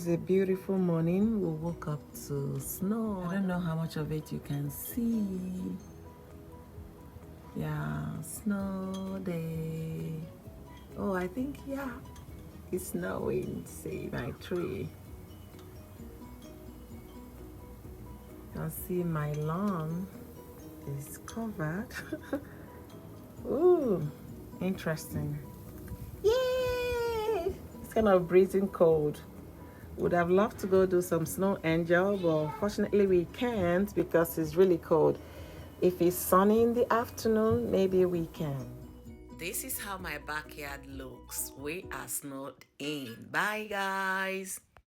It's a beautiful morning. We woke up to snow. I don't know how much of it you can see. Yeah, snow day. Oh, I think, yeah, it's snowing. See my tree. You can see my lawn is covered. Ooh, interesting. Yay! It's kind of freezing cold. Would have loved to go do some snow angel, but fortunately we can't because it's really cold. If it's sunny in the afternoon, maybe we can. This is how my backyard looks. We are snowed in. Bye, guys.